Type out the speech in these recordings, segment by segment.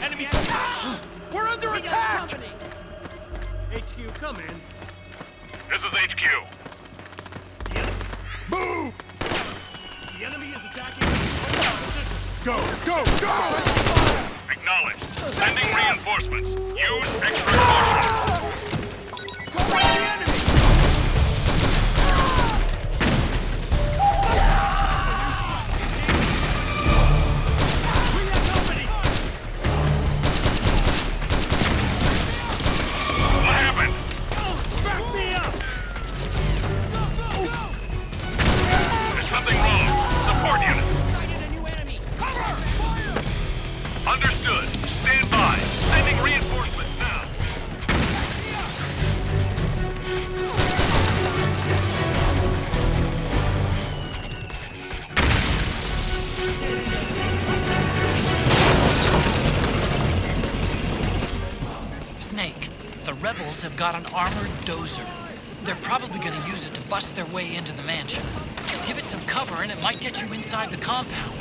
Enemy! We're under attack! HQ, come in. This is HQ. Move! The enemy is attacking position. Go, go, go! Acknowledged. Sending reinforcements. Use extra caution. Go at the enemy! We have company! What happened? Back me up! There's something wrong. Support unit. Sighted a new enemy! Cover! Fire! Understood. Stand by. Sending reinforcements now. Snake, the rebels have got an armored dozer. They're probably gonna use it to bust their way into the mansion. Give it some cover and it might get you inside the compound.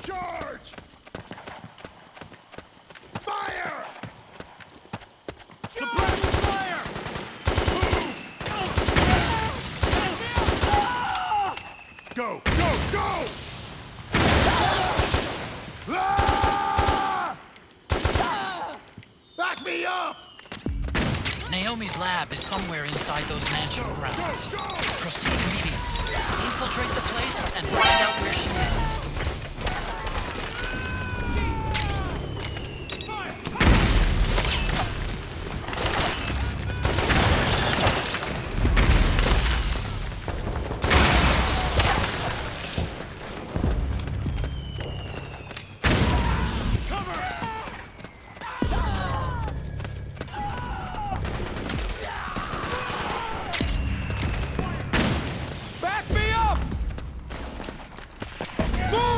Charge! Fire! Suppress fire! Go, go, go! Ah! Back me up! Naomi's lab is somewhere inside those mansion grounds. Proceed immediately. Infiltrate the place and find out where she is. Back me up! Move!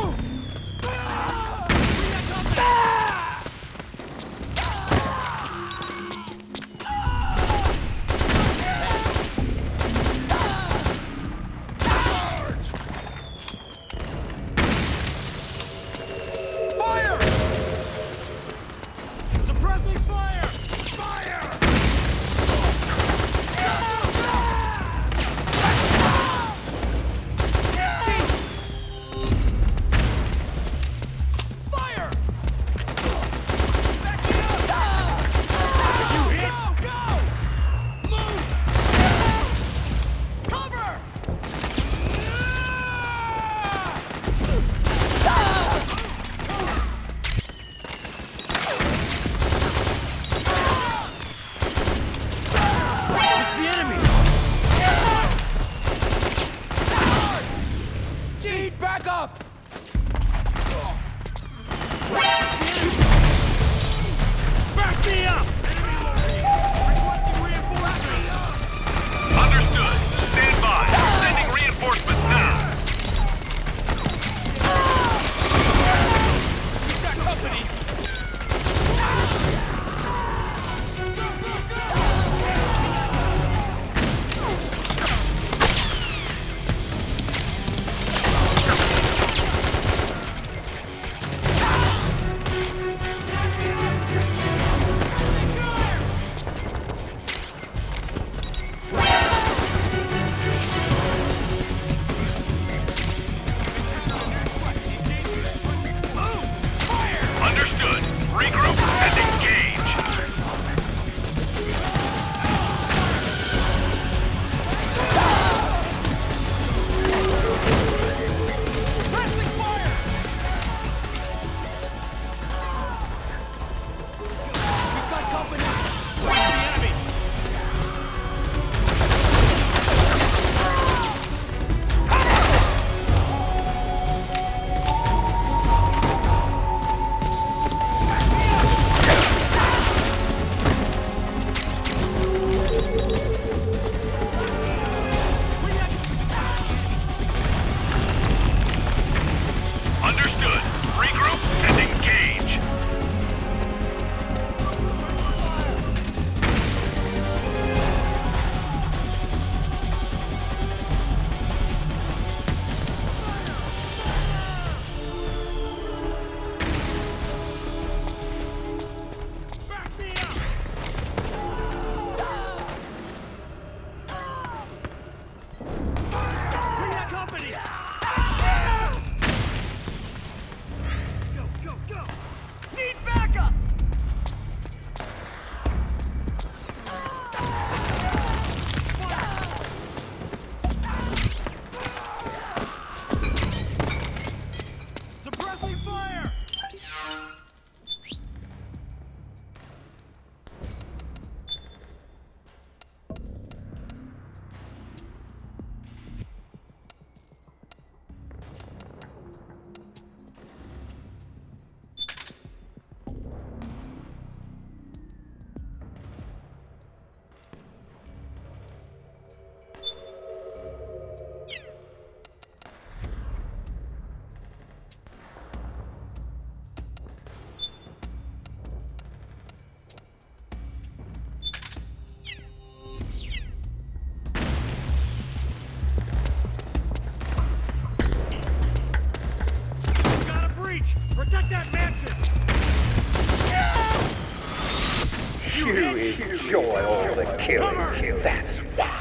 enjoy all the killing. That's why.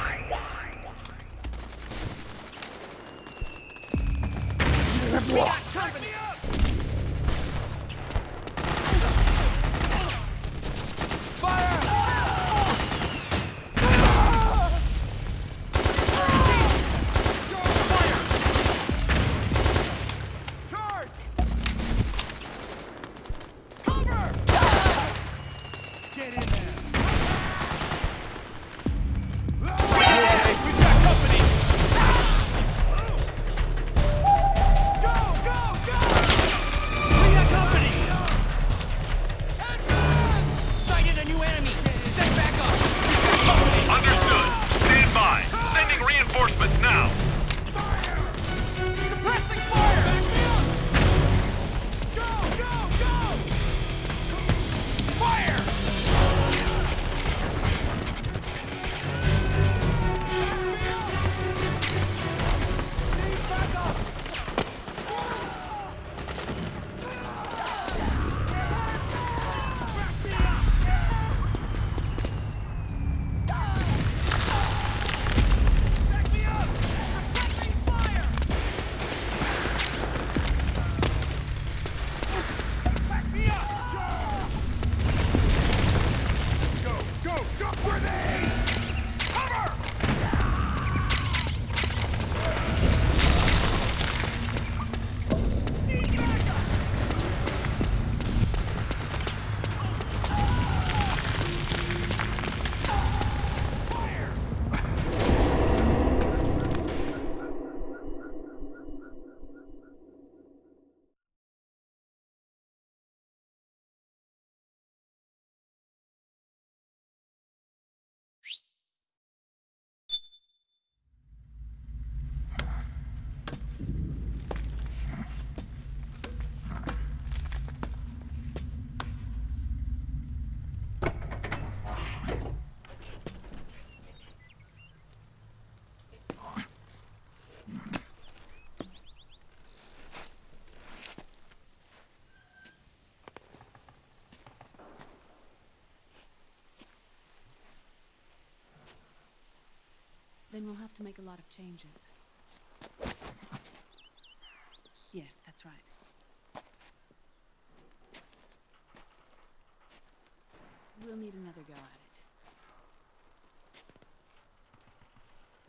Get in there. We've got company! Go, go, go! We got company! Sighted a new enemy! Send back up! Understood. Stand by. Sending reinforcements now. Suppressing fire! Back me up! Go, go, go! Fire! Back up! Back me up! Suppressing fire! Back me up! Go, go, go! Grenade! Cover! Then we'll have to make a lot of changes. Yes, that's right. We'll need another go at it.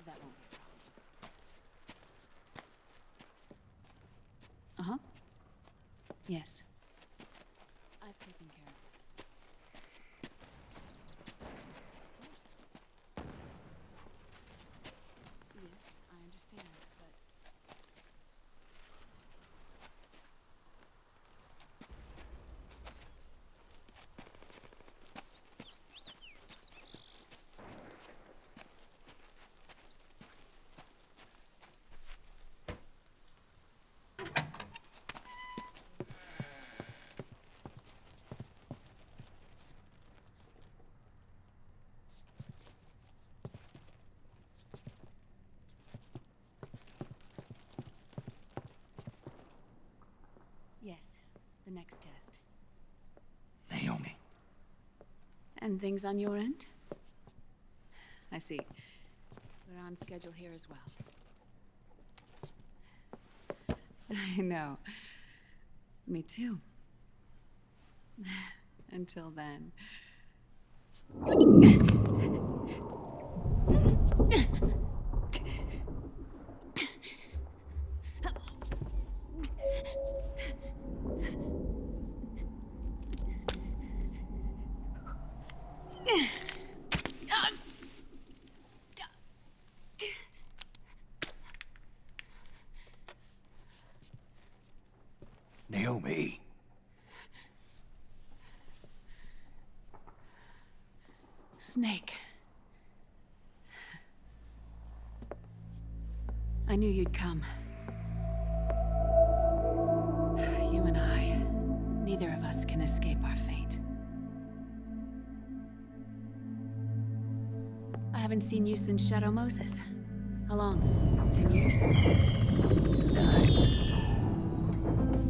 That won't be a problem. Uh-huh. Yes. I've taken care of it. Of course. Yes, I understand, but... Yes, the next test. Naomi. And things on your end? I see. We're on schedule here as well. I know. Me too. Until then. Naomi. Snake. I knew you'd come. You and I, neither of us can escape our fate. I haven't seen you since Shadow Moses. How long? 10 years? 9.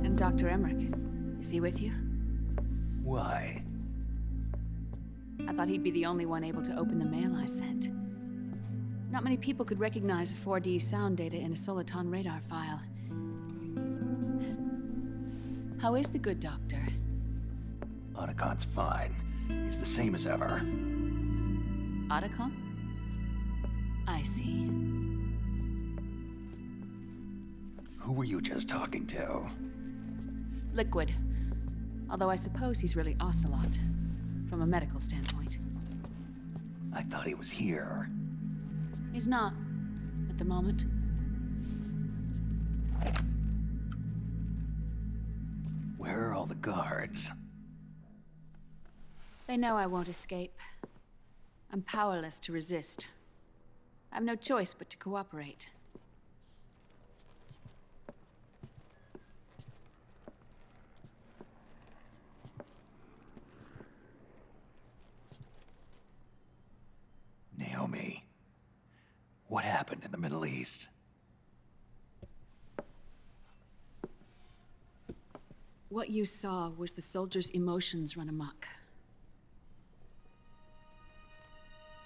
And Dr. Emmerich, is he with you? Why? I thought he'd be the only one able to open the mail I sent. Not many people could recognize 4D sound data in a soliton radar file. How is the good doctor? Otacon's fine. He's the same as ever. Otacon? I see. Who were you just talking to? Liquid. Although I suppose he's really Ocelot, from a medical standpoint. I thought he was here. He's not, at the moment. Where are all the guards? They know I won't escape. I'm powerless to resist. I have no choice but to cooperate. Naomi, what happened in the Middle East? What you saw was the soldiers' emotions run amok.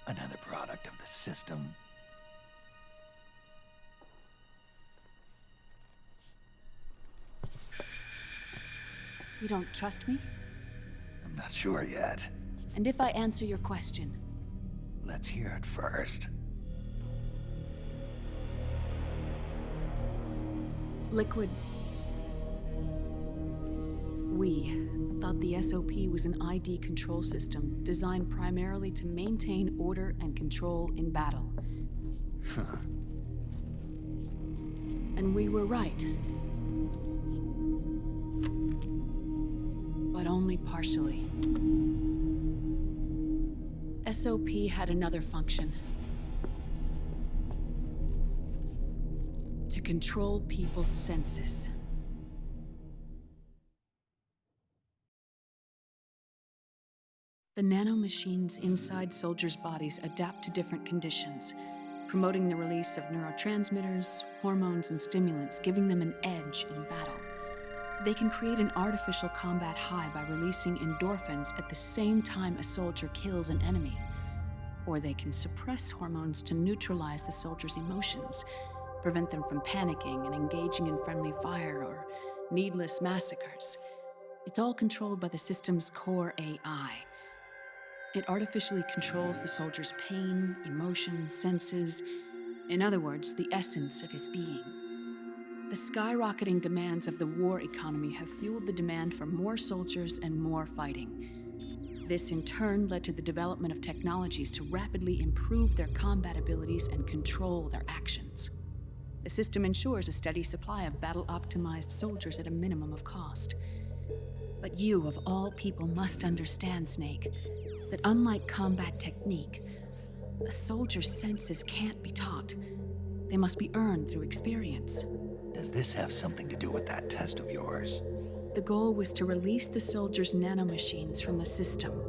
Another product of the system. You don't trust me? I'm not sure yet. And if I answer your question, Let's hear it first. Liquid. We thought the SOP was an ID control system designed primarily to maintain order and control in battle. And we were right. But only partially. SOP had another function. To control people's senses. The nanomachines inside soldiers' bodies adapt to different conditions, promoting the release of neurotransmitters, hormones, and stimulants, giving them an edge in battle. They can create an artificial combat high by releasing endorphins at the same time a soldier kills an enemy. Or they can suppress hormones to neutralize the soldier's emotions, prevent them from panicking and engaging in friendly fire or needless massacres. It's all controlled by the system's core AI. It artificially controls the soldier's pain, emotion, senses, in other words, the essence of his being. The skyrocketing demands of the war economy have fueled the demand for more soldiers and more fighting. This in turn led to the development of technologies to rapidly improve their combat abilities and control their actions. The system ensures a steady supply of battle-optimized soldiers at a minimum of cost. But you, of all people, must understand, Snake, that unlike combat technique, a soldier's senses can't be taught. They must be earned through experience. Does this have something to do with that test of yours? The goal was to release the soldiers' nanomachines from the system,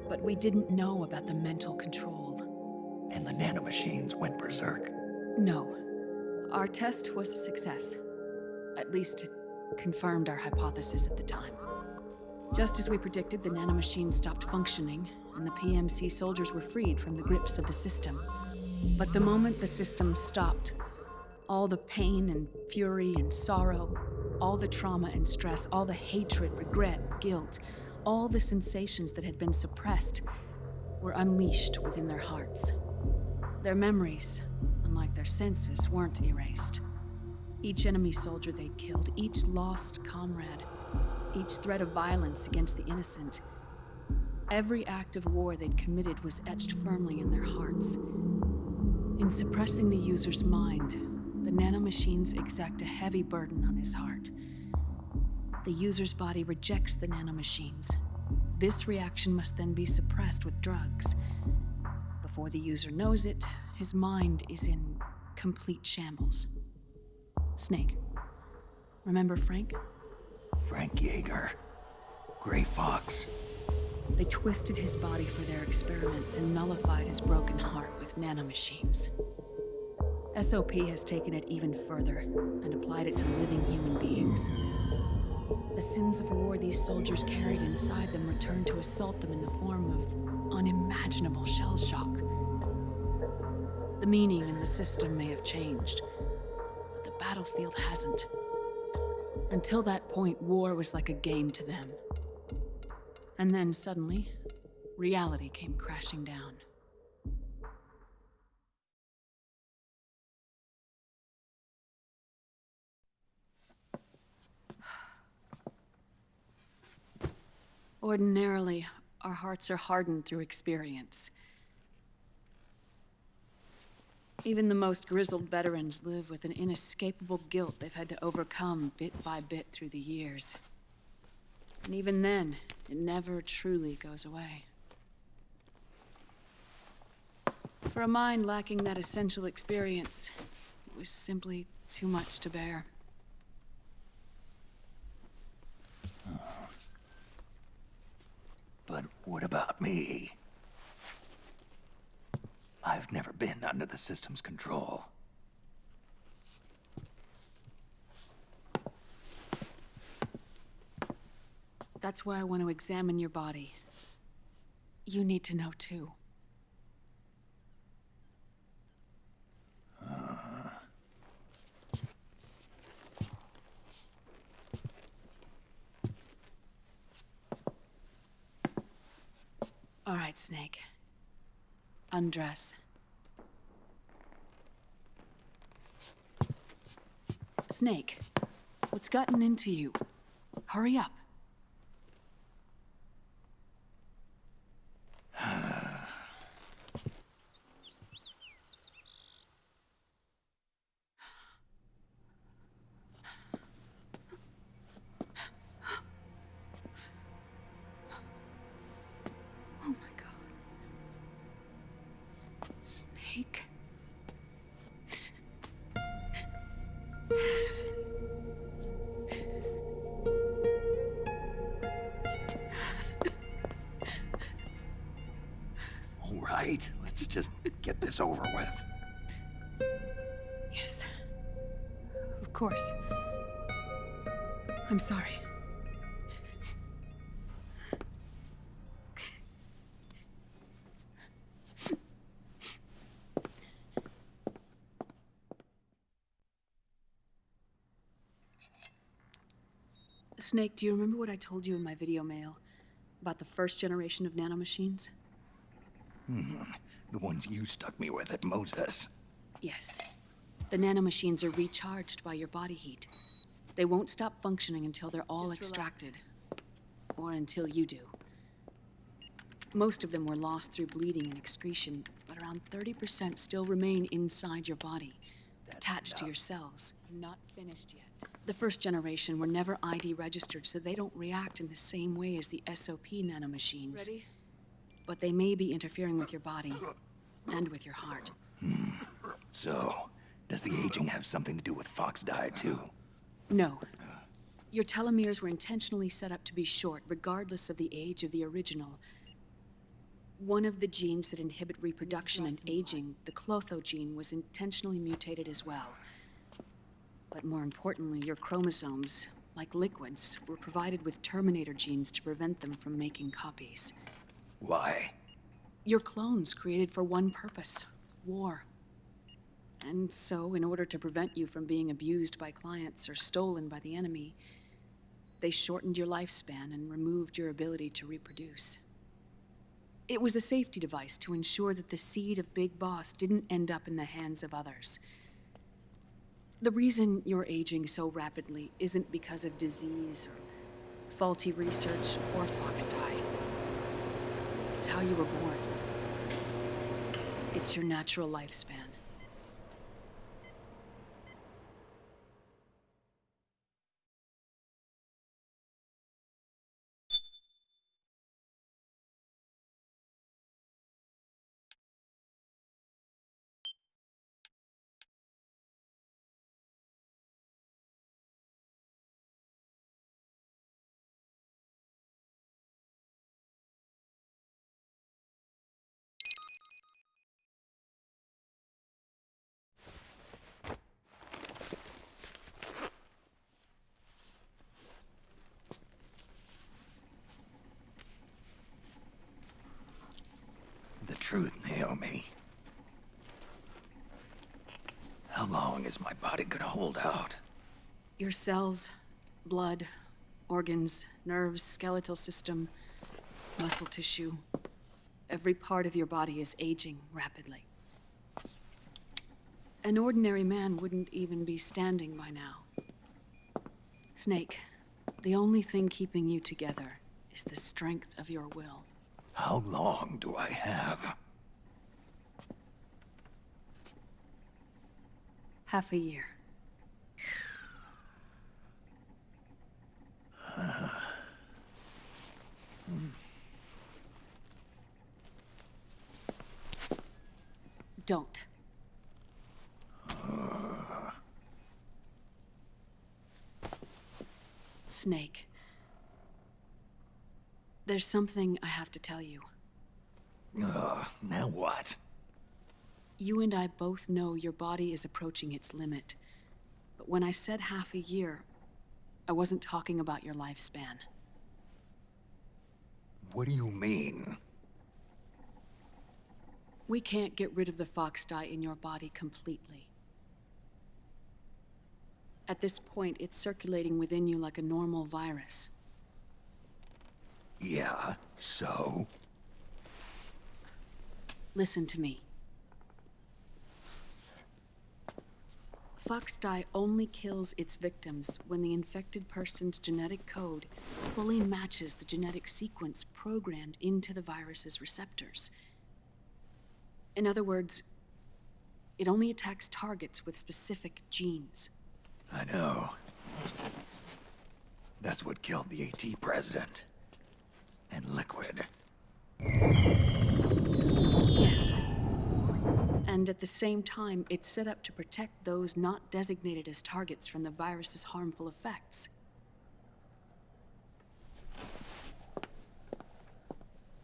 but we didn't know about the mental control. And the nanomachines went berserk? No. Our test was a success. At least it confirmed our hypothesis at the time. Just as we predicted, the nanomachines stopped functioning, and the PMC soldiers were freed from the grips of the system. But the moment the system stopped, all the pain and fury and sorrow, all the trauma and stress, all the hatred, regret, guilt, all the sensations that had been suppressed were unleashed within their hearts. Their memories, unlike their senses, weren't erased. Each enemy soldier they'd killed, each lost comrade, each threat of violence against the innocent, every act of war they'd committed was etched firmly in their hearts. In suppressing the user's mind, the nanomachines exact a heavy burden on his heart. The user's body rejects the nanomachines. This reaction must then be suppressed with drugs. Before the user knows it, his mind is in complete shambles. Snake. Remember Frank? Frank Yeager. Gray Fox. They twisted his body for their experiments and nullified his broken heart with nanomachines. SOP has taken it even further and applied it to living human beings. The sins of war these soldiers carried inside them returned to assault them in the form of unimaginable shell shock. The meaning in the system may have changed, but the battlefield hasn't. Until that point, war was like a game to them. And then suddenly, reality came crashing down. Ordinarily, our hearts are hardened through experience. Even the most grizzled veterans live with an inescapable guilt they've had to overcome bit by bit through the years. And even then, it never truly goes away. For a mind lacking that essential experience, it was simply too much to bear. But what about me? I've never been under the system's control. That's why I want to examine your body. You need to know too. All right, Snake. Undress. Snake, what's gotten into you? Hurry up. Oh my God. Snake? All right, let's just get this over with. Yes. Of course. I'm sorry. Snake, do you remember what I told you in my video mail about the first generation of nanomachines? The ones you stuck me with at Moses. Yes. The nanomachines are recharged by your body heat. They won't stop functioning until they're all extracted. Or until you do. Most of them were lost through bleeding and excretion, but around 30% still remain inside your body, attached to your cells. Not finished yet. The first generation were never ID registered, so they don't react in the same way as the SOP nanomachines. Ready? But they may be interfering with your body and with your heart. So, does the aging have something to do with Fox die too? No. Your telomeres were intentionally set up to be short, regardless of the age of the original. One of the genes that inhibit reproduction and aging, the Clotho gene, was intentionally mutated as well. But more importantly, your chromosomes, like liquids, were provided with terminator genes to prevent them from making copies. Why? Your clones created for one purpose: war. And so, in order to prevent you from being abused by clients or stolen by the enemy, they shortened your lifespan and removed your ability to reproduce. It was a safety device to ensure that the seed of Big Boss didn't end up in the hands of others. The reason you're aging so rapidly isn't because of disease or faulty research or Fox die. It's how you were born. It's your natural lifespan. truth, Naomi. How long is my body gonna hold out? Your cells, blood, organs, nerves, skeletal system, muscle tissue. Every part of your body is aging rapidly. An ordinary man wouldn't even be standing by now. Snake, the only thing keeping you together is the strength of your will. How long do I have? Half a year. Don't. Snake. There's something I have to tell you. Now what? You and I both know your body is approaching its limit. But when I said half a year, I wasn't talking about your lifespan. What do you mean? We can't get rid of the fox dye in your body completely. At this point, it's circulating within you like a normal virus. Yeah, so? Listen to me. Fox dye only kills its victims when the infected person's genetic code fully matches the genetic sequence programmed into the virus's receptors. In other words, it only attacks targets with specific genes. I know. That's what killed the AT president. And Liquid. Yes. And at the same time, it's set up to protect those not designated as targets from the virus's harmful effects.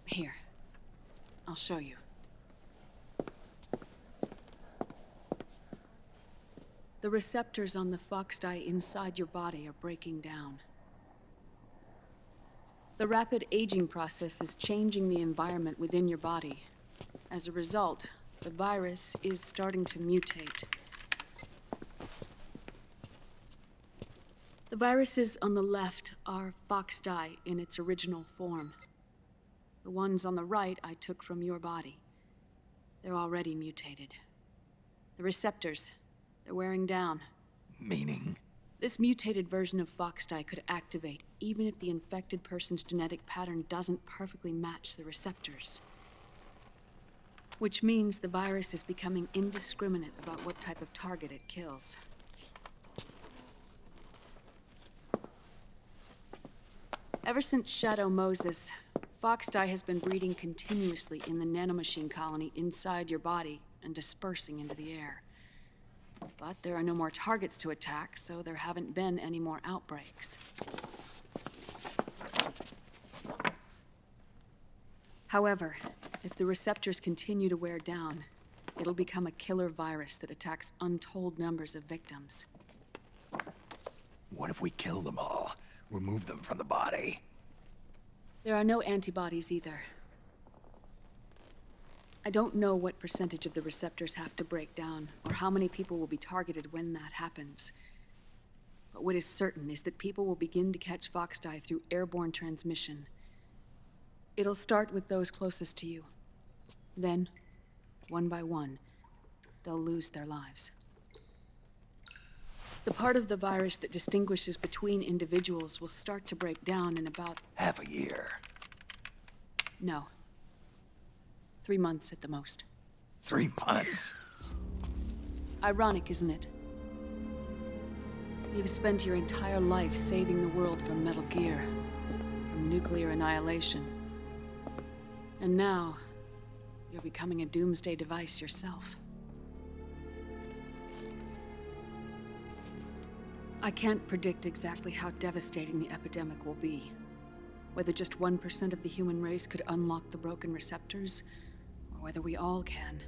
Here, I'll show you. The receptors on the fox dye inside your body are breaking down. The rapid aging process is changing the environment within your body. As a result, the virus is starting to mutate. The viruses on the left are fox dye in its original form. The ones on the right I took from your body. They're already mutated. The receptors, they're wearing down. Meaning? This mutated version of fox dye could activate even if the infected person's genetic pattern doesn't perfectly match the receptors. Which means the virus is becoming indiscriminate about what type of target it kills. Ever since Shadow Moses, fox dye has been breeding continuously in the nanomachine colony inside your body and dispersing into the air. But there are no more targets to attack, so there haven't been any more outbreaks. However, if the receptors continue to wear down, it'll become a killer virus that attacks untold numbers of victims. What if we kill them all? Remove them from the body? There are no antibodies either. I don't know what percentage of the receptors have to break down, or how many people will be targeted when that happens. But what is certain is that people will begin to catch fox dye through airborne transmission. It'll start with those closest to you. Then, one by one, they'll lose their lives. The part of the virus that distinguishes between individuals will start to break down in about... Half a year. No. 3 months at the most. 3 months? Ironic, isn't it? You've spent your entire life saving the world from Metal Gear, from nuclear annihilation. And now, you're becoming a doomsday device yourself. I can't predict exactly how devastating the epidemic will be. Whether just 1% of the human race could unlock the broken receptors, or whether we all can.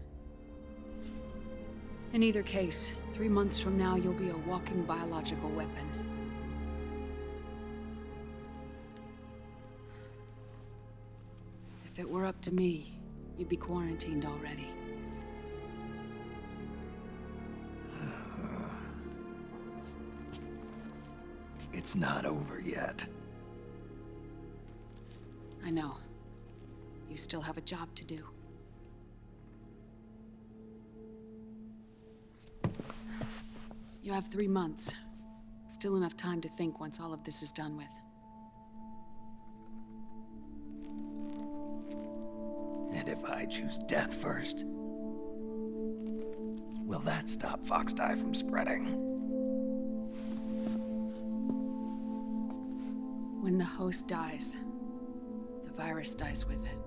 In either case, 3 months from now, you'll be a walking biological weapon. If it were up to me, you'd be quarantined already. It's not over yet. I know. You still have a job to do. You have 3 months. Still enough time to think once all of this is done with. And if I choose death first, will that stop Foxdie from spreading? When the host dies, the virus dies with it.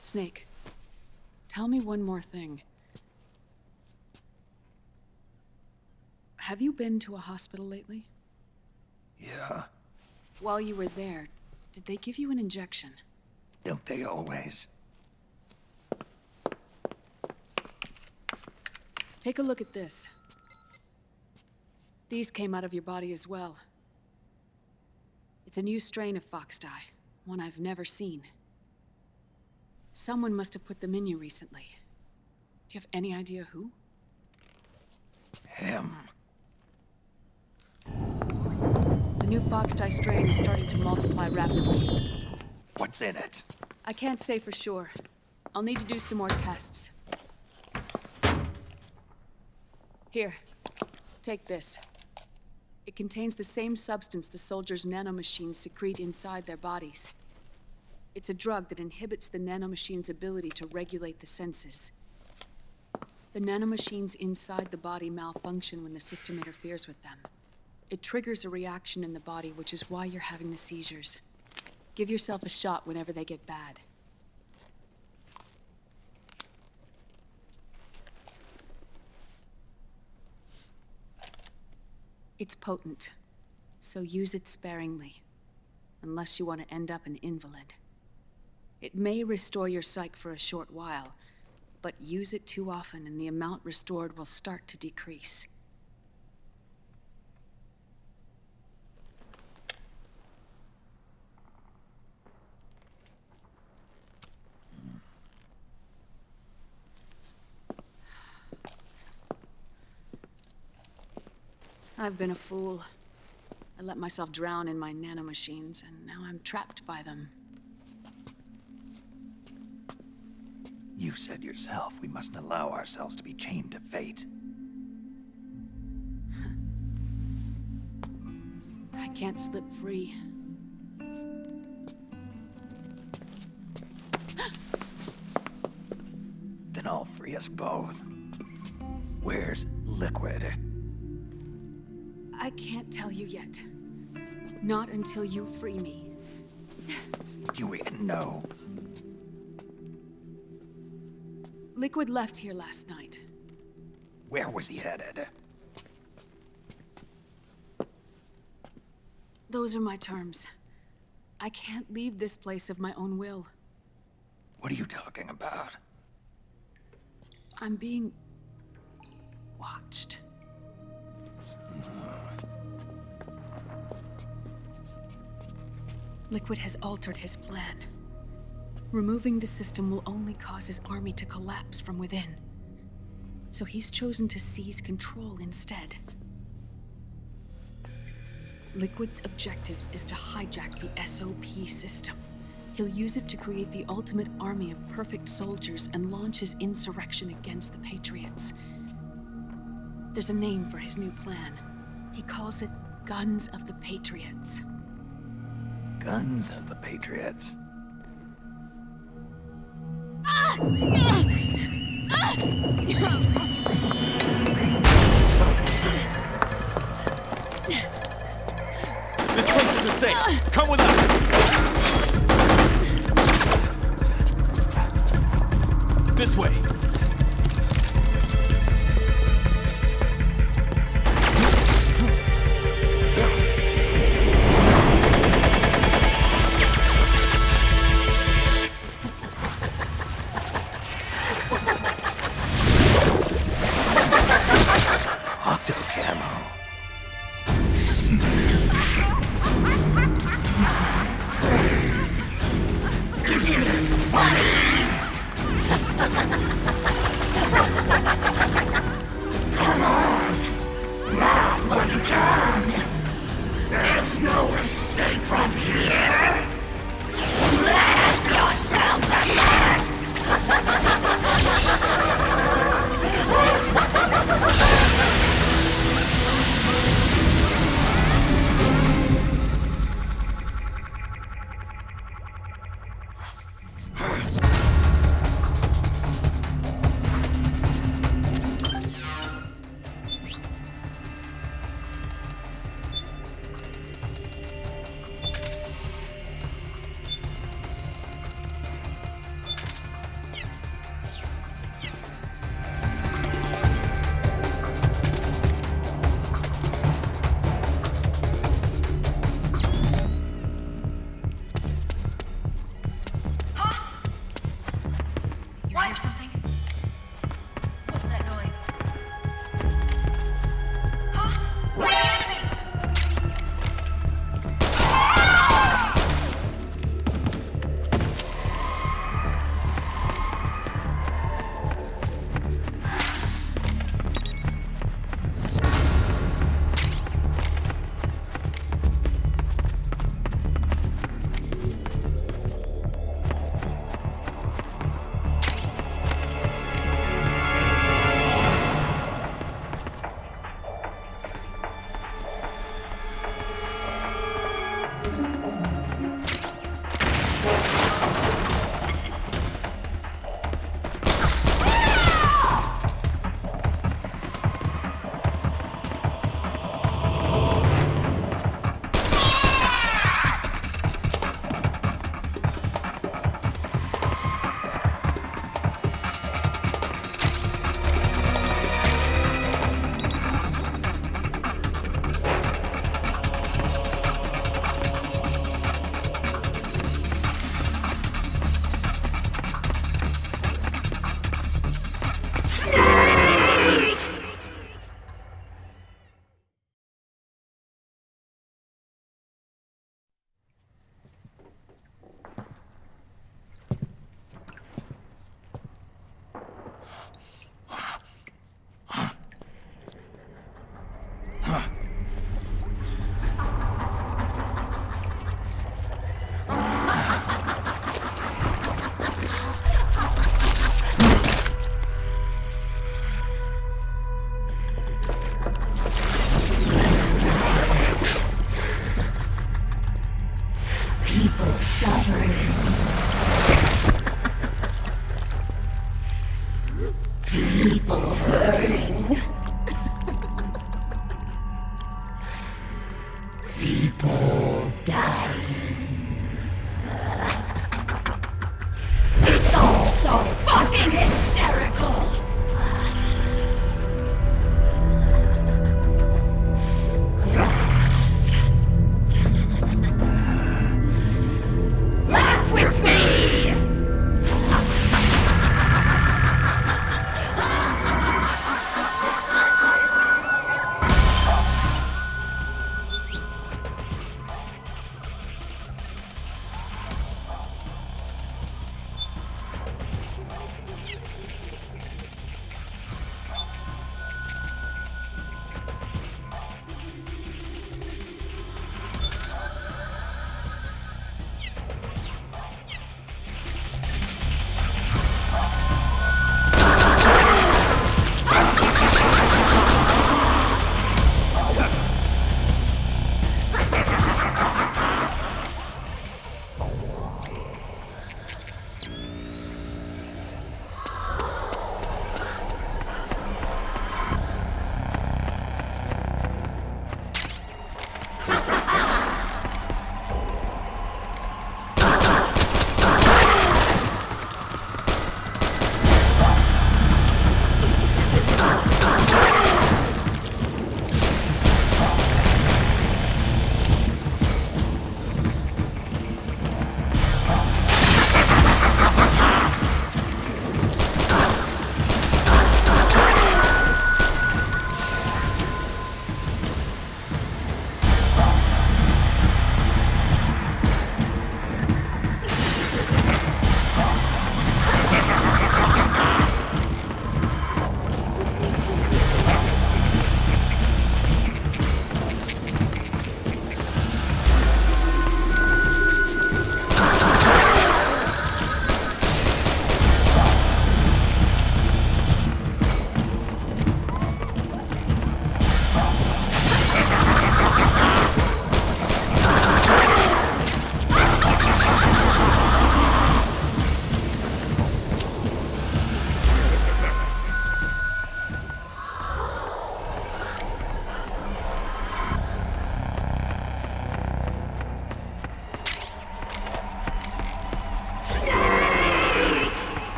Snake, tell me one more thing. Have you been to a hospital lately? Yeah, While you were there, did they give you an injection? don't they always? Take a look at this. These came out of your body as well. It's a new strain of Foxdie, one I've never seen. Someone must have put them in you recently. Do you have any idea who? Him. The new Foxdie strain is starting to multiply rapidly. What's in it? I can't say for sure. I'll need to do some more tests. Here, take this. It contains the same substance the soldiers' nanomachines secrete inside their bodies. It's a drug that inhibits the nanomachine's ability to regulate the senses. The nanomachines inside the body malfunction when the system interferes with them. It triggers a reaction in the body, which is why you're having the seizures. Give yourself a shot whenever they get bad. It's potent, so use it sparingly, unless you want to end up an invalid. It may restore your psyche for a short while, but use it too often and the amount restored will start to decrease. I've been a fool. I let myself drown in my nanomachines, and now I'm trapped by them. You said yourself we mustn't allow ourselves to be chained to fate. I can't slip free. Then I'll free us both. Where's Liquid? I can't tell you yet. Not until you free me. Do you even know? Liquid left here last night. Where was he headed? Those are my terms. I can't leave this place of my own will. What are you talking about? I'm being watched. Liquid has altered his plan. Removing the system will only cause his army to collapse from within. So he's chosen to seize control instead. Liquid's objective is to hijack the SOP system. He'll use it to create the ultimate army of perfect soldiers and launch his insurrection against the Patriots. There's a name for his new plan. He calls it Guns of the Patriots. Guns of the Patriots. This place isn't safe. Come with us. This way.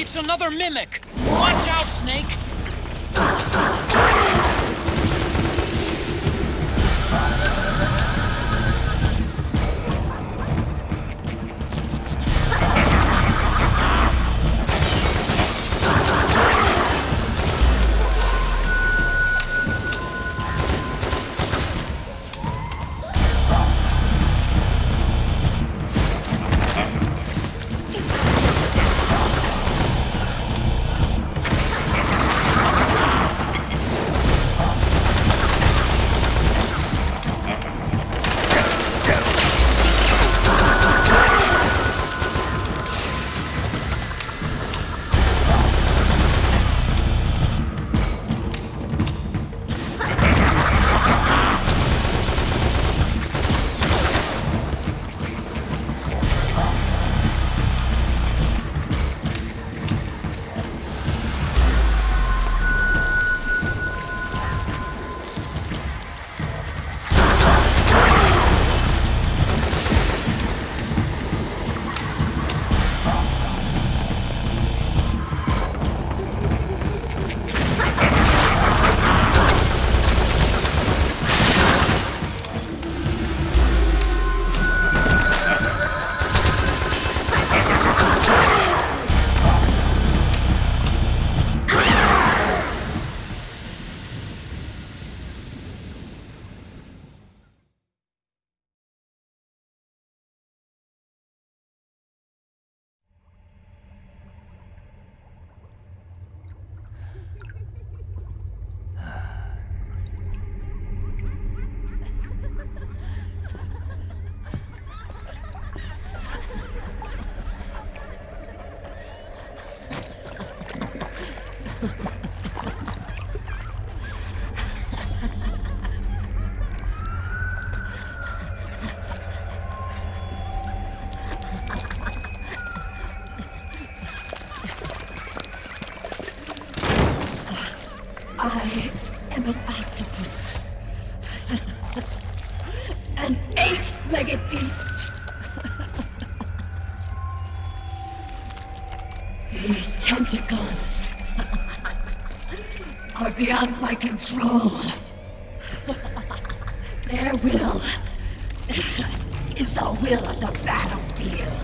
It's another mimic! Watch out, Snake! I am an octopus. An 8-legged beast. These tentacles are beyond my control. Their will is the will of the battlefield.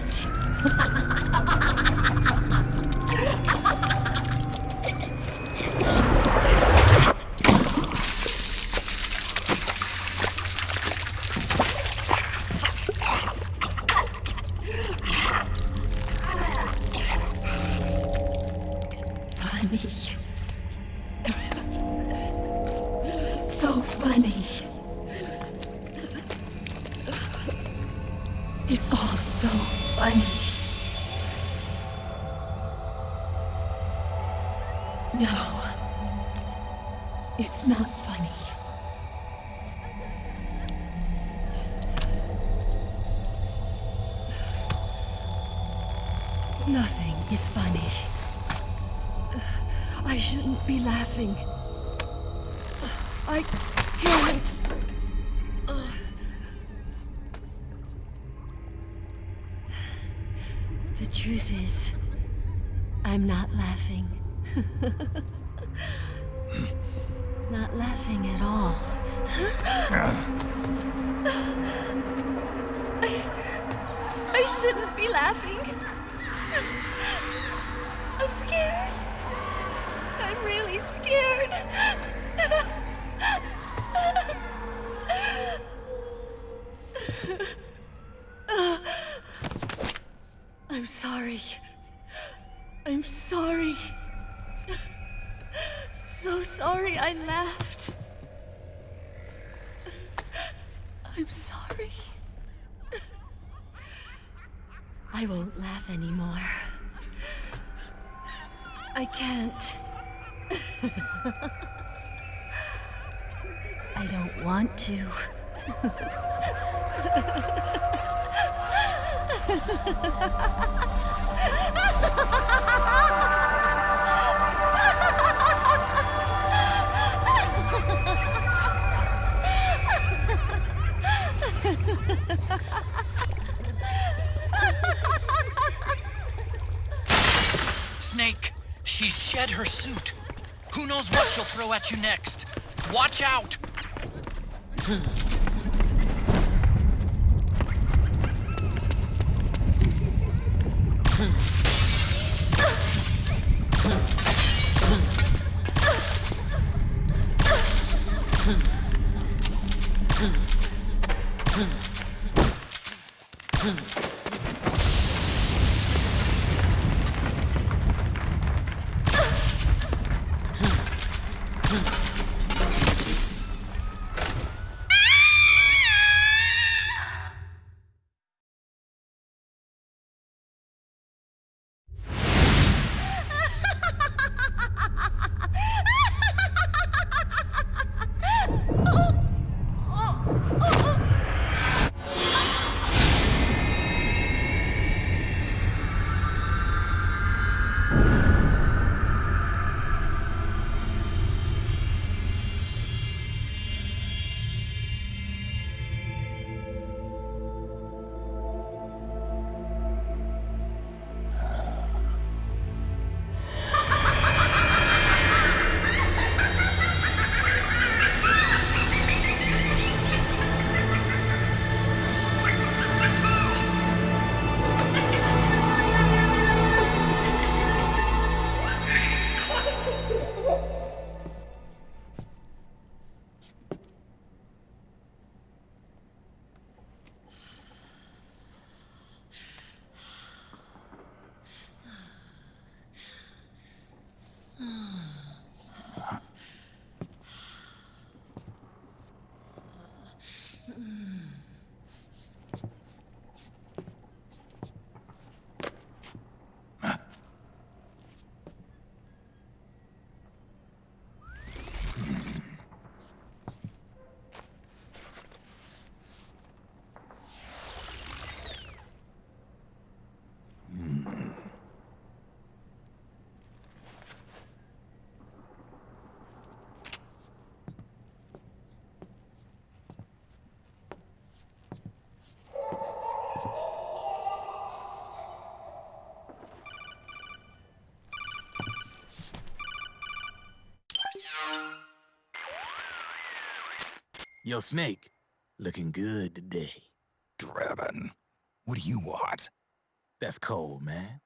So funny. It's all so funny. No, it's not funny. Nothing is funny. I shouldn't be laughing. I can't. The truth is, I'm not laughing. Not laughing at all. I shouldn't be laughing. I'm scared. I'm really scared. I'm sorry. I'm sorry. So sorry I laughed. I'm sorry. I won't laugh anymore. I can't. I don't want to. Snake, She's shed her suit. Who knows what she'll throw at you next? Watch out! Yo, Snake, looking good today. Drebin, what do you want? That's cold, man.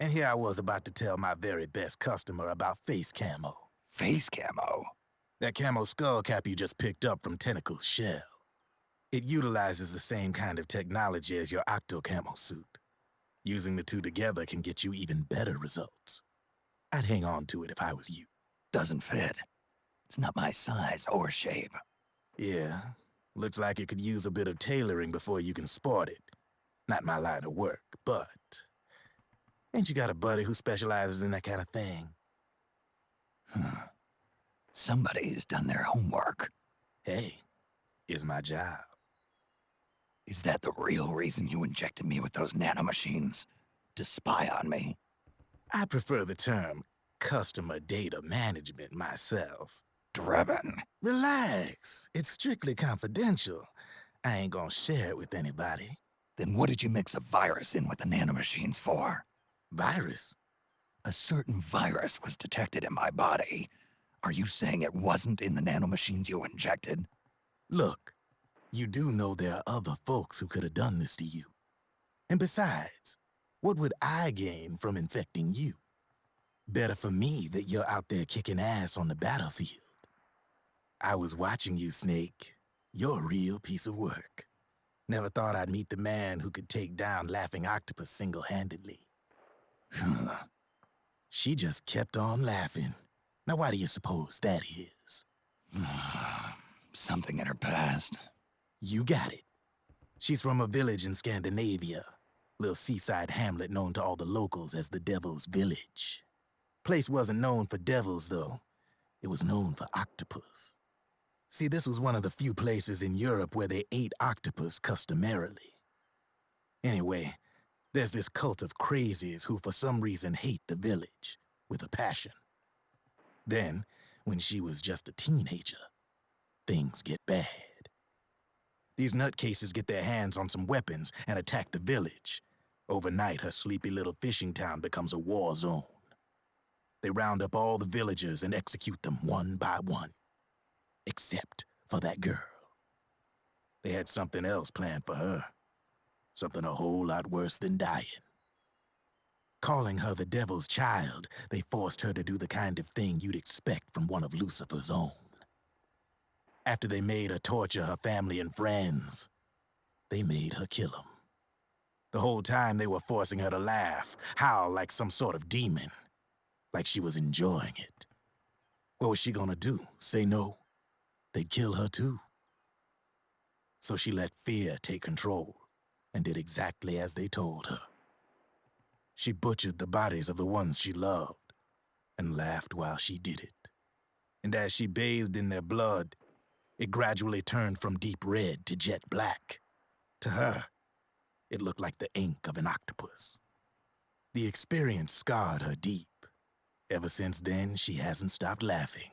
And here I was about to tell my very best customer about face camo. Face camo? That camo skull cap you just picked up from Tentacle's shell. It utilizes the same kind of technology as your octo camo suit. Using the two together can get you even better results. I'd hang on to it if I was you. Doesn't fit. It's not my size or shape. Yeah, looks like it could use a bit of tailoring before you can sport it. Not my line of work, but... Ain't you got a buddy who specializes in that kind of thing? Somebody's done their homework. Hey, it's my job. Is that the real reason you injected me with those nanomachines? To spy on me? I prefer the term customer data management myself. Drebin. Relax. It's strictly confidential. I ain't gonna share it with anybody. Then what did you mix a virus in with the nanomachines for? Virus? A certain virus was detected in my body. Are you saying it wasn't in the nanomachines you injected? Look, you do know there are other folks who could have done this to you. And besides, what would I gain from infecting you? Better for me that you're out there kicking ass on the battlefield. I was watching you, Snake. You're a real piece of work. Never thought I'd meet the man who could take down Laughing Octopus single-handedly. She just kept on laughing. Now why do you suppose that is? Something in her past. You got it. She's from a village in Scandinavia. Little seaside hamlet known to all the locals as the Devil's Village. Place wasn't known for devils, though. It was known for octopus. See, this was one of the few places in Europe where they ate octopus customarily. Anyway, there's this cult of crazies who for some reason hate the village with a passion. Then, when she was just a teenager, things get bad. These nutcases get their hands on some weapons and attack the village. Overnight, her sleepy little fishing town becomes a war zone. they round up all the villagers and execute them one by one. Except for that girl. They had something else planned for her. Something a whole lot worse than dying. Calling her the devil's child, they forced her to do the kind of thing you'd expect from one of Lucifer's own. After they made her torture her family and friends, they made her kill them. The whole time they were forcing her to laugh, howl like some sort of demon, like she was enjoying it. What was she gonna do? Say no? They'd kill her too. So she let fear take control and did exactly as they told her. She butchered the bodies of the ones she loved and laughed while she did it. And as she bathed in their blood, it gradually turned from deep red to jet black. To her, it looked like the ink of an octopus. The experience scarred her deep. Ever since then, she hasn't stopped laughing.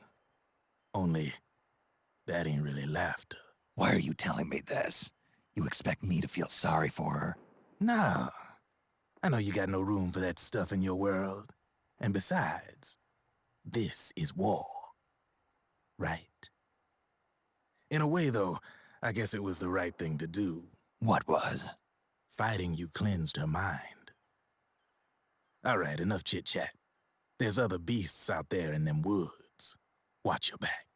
Only, that ain't really laughter. Why are you telling me this? You expect me to feel sorry for her? Nah, I know you got no room for that stuff in your world. And besides, this is war. Right? In a way, though, I guess it was the right thing to do. What was? Fighting you cleansed her mind. All right, enough chit-chat. There's other beasts out there in them woods. Watch your back.